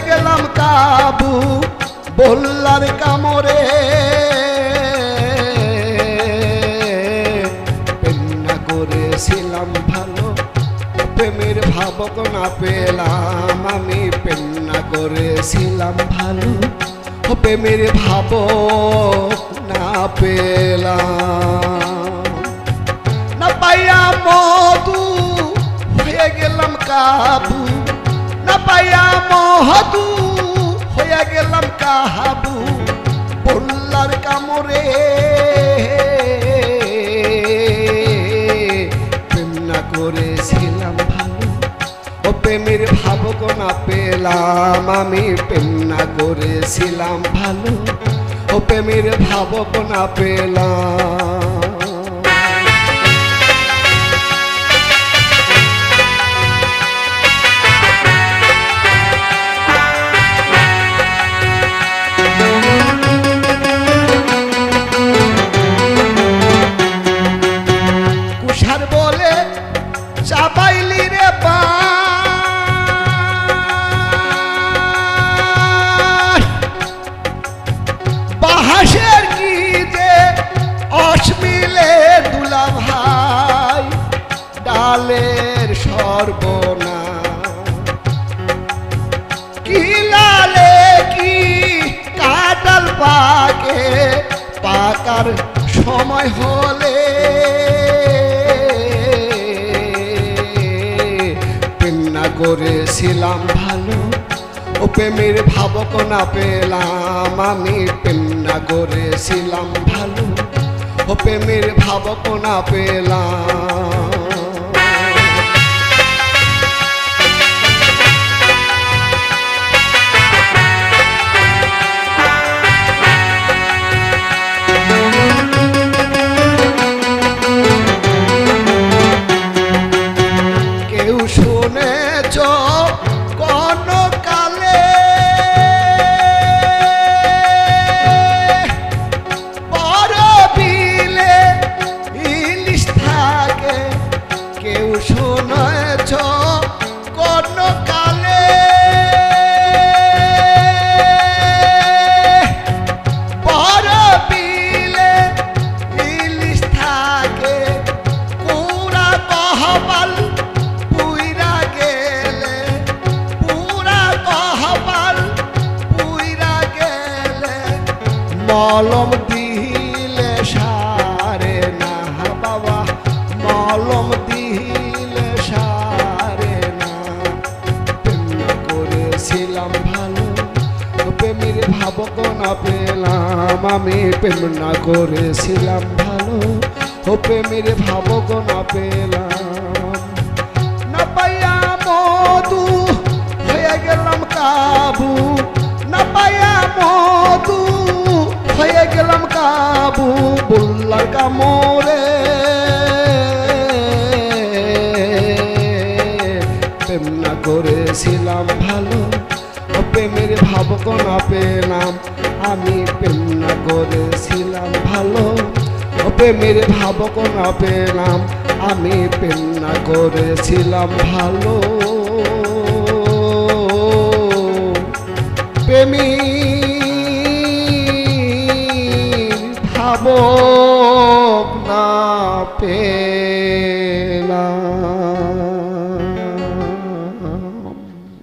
গেলাম কাবু বল্লার কামড়ে। প্রেম না করেছিলাম ভালো, প্রেমের ভাবক না পেলাম আমি। প্রেম না করেছিলাম ভালো, প্রেমের ভাবক না পেলাম। না পাইয়া মধু হয়ে গেলাম কাবু, না পাইয়া মধু হয়ে গেলাম কাবু বল্লার কামড়ে। প্রেম না করেছিলাম ভালো, প্রেমের ভাবক না পেলাম আমি। প্রেম না করেছিলাম ভালো, প্রেমের ভাবক না পেলাম। কুষার বলে চাপাইলি রে বাহাসের কি যে অশ্মিলে দুলা ভাই ডালের সর্বনা। কি লালে কি কাটাল পাকে পাকার সময় হলে। প্রেম না করেছিলাম ভালো, প্রেমের ভাবক না পেলাম আমি। প্রেম না করেছিলাম ভালো, প্রেমের ভাবক না পেলাম। কেউ শুনেছ কোন কালে বড় বিলে ইলিশ থাকে? কেউ শুনেছ কোন কালে বড় বিলে ইলিশ থাকে? পুরা তহবাল পুইরা গেলে, পুরা তহবাল পুইরা গেলে মলম দিলে সারে না বাবা, মলম দিলে সারে না। প্রেম না করেছিলাম ভালো, প্রেমের ভাবক না পেলাম আমি। প্রেম না করেছিলাম ভালো, প্রেমের ভাবক না পেলাম। না পাইয়া মধু হয়ে গেলাম কাবু, না পাইয়া মধু হয়ে গেলাম কাবু বল্লার কামড়ে। প্রেম না করেছিলাম ভালো, প্রেমের ভাবক না পেলাম আমি। প্রেম না করেছিলাম ভালো, প্রেমের ভাবক না পেলাম আমি। প্রেম না করেছিলাম ভালো, প্রেমের ভাবক না পেলাম।